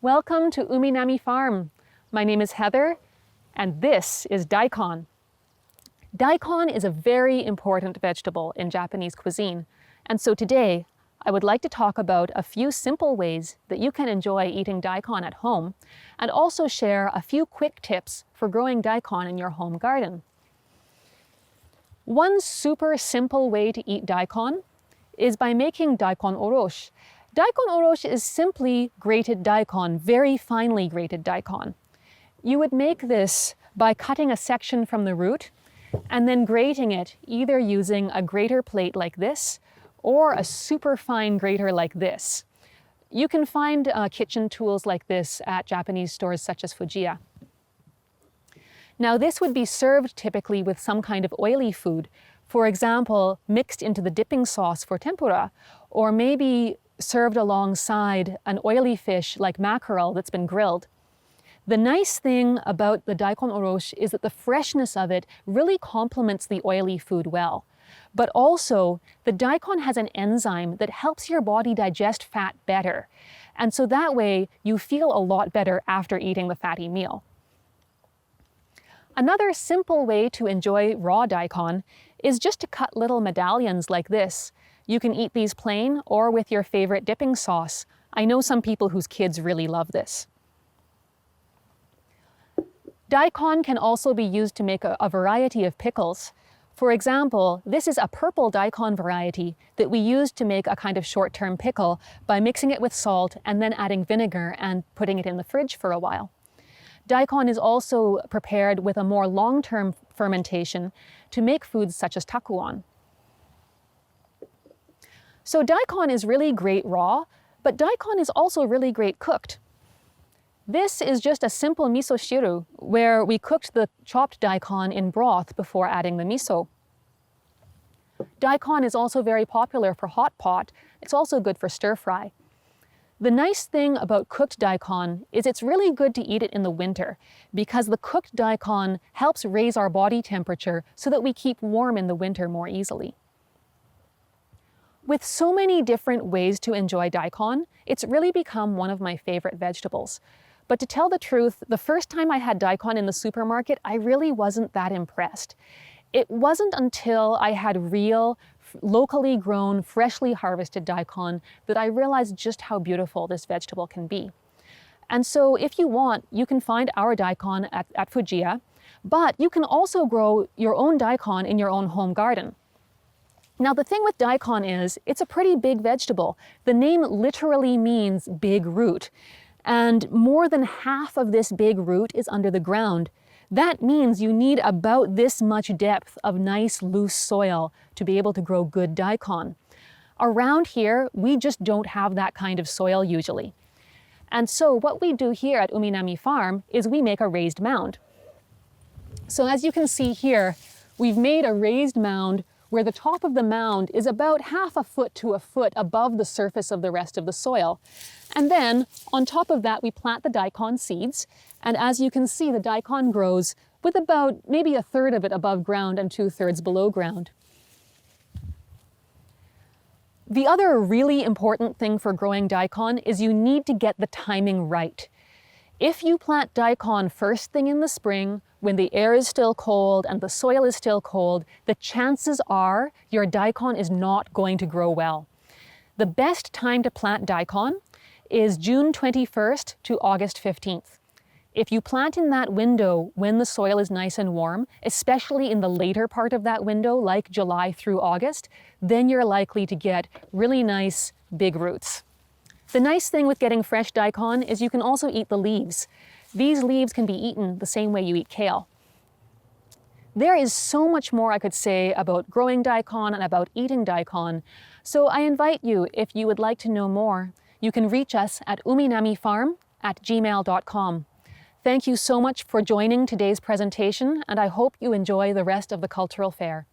Welcome to Umi Nami Farm. My name is Heather, and this is daikon. Daikon is a very important vegetable in Japanese cuisine, and so today I would like to talk about a few simple ways that you can enjoy eating daikon at home, and also share a few quick tips for growing daikon in your home garden. One super simple way to eat daikon is by making Daikon Orochi. Daikon Orochi is simply grated daikon, very finely grated daikon. You would make this by cutting a section from the root and then grating it either using a grater plate like this or a super fine grater like this. You can find kitchen tools like this at Japanese stores such as Fujiya. Now this would be served typically with some kind of oily food, for example, mixed into the dipping sauce for tempura, or maybe served alongside an oily fish like mackerel that's been grilled. The nice thing about the Daikon Orochi is that the freshness of it really complements the oily food well. But also, the daikon has an enzyme that helps your body digest fat better. And so that way, you feel a lot better after eating the fatty meal. Another simple way to enjoy raw daikon is just to cut little medallions like this. You can eat these plain or with your favorite dipping sauce. I know some people whose kids really love this. Daikon can also be used to make a variety of pickles. For example, this is a purple daikon variety that we use to make a kind of short-term pickle by mixing it with salt and then adding vinegar and putting it in the fridge for a while. Daikon is also prepared with a more long-term fermentation to make foods such as takuon. So daikon is really great raw, but daikon is also really great cooked. This is just a simple miso shiru, where we cooked the chopped daikon in broth before adding the miso. Daikon is also very popular for hot pot. It's also good for stir fry. The nice thing about cooked daikon is it's really good to eat it in the winter because the cooked daikon helps raise our body temperature so that we keep warm in the winter more easily. With so many different ways to enjoy daikon, it's really become one of my favorite vegetables. But to tell the truth, the first time I had daikon in the supermarket, I really wasn't that impressed. It wasn't until I had real, locally grown, freshly harvested daikon that I realized just how beautiful this vegetable can be. And so if you want, you can find our daikon at Fujiya, but you can also grow your own daikon in your own home garden. Now the thing with daikon is, it's a pretty big vegetable. The name literally means big root. And more than half of this big root is under the ground. That means you need about this much depth of nice loose soil to be able to grow good daikon. Around here, we just don't have that kind of soil usually. And so what we do here at Umi Nami Farm is we make a raised mound. So as you can see here, we've made a raised mound where the top of the mound is about half a foot to a foot above the surface of the rest of the soil. And then on top of that, we plant the daikon seeds. And as you can see, the daikon grows with about maybe a third of it above ground and 2/3 below ground. The other really important thing for growing daikon is you need to get the timing right. If you plant daikon first thing in the spring, when the air is still cold and the soil is still cold, the chances are your daikon is not going to grow well. The best time to plant daikon is June 21st to August 15th. If you plant in that window when the soil is nice and warm, especially in the later part of that window, like July through August, then you're likely to get really nice big roots. The nice thing with getting fresh daikon is you can also eat the leaves. These leaves can be eaten the same way you eat kale. There is so much more I could say about growing daikon and about eating daikon, so I invite you, if you would like to know more, you can reach us at uminamifarm@gmail.com. Thank you so much for joining today's presentation, and I hope you enjoy the rest of the cultural fair.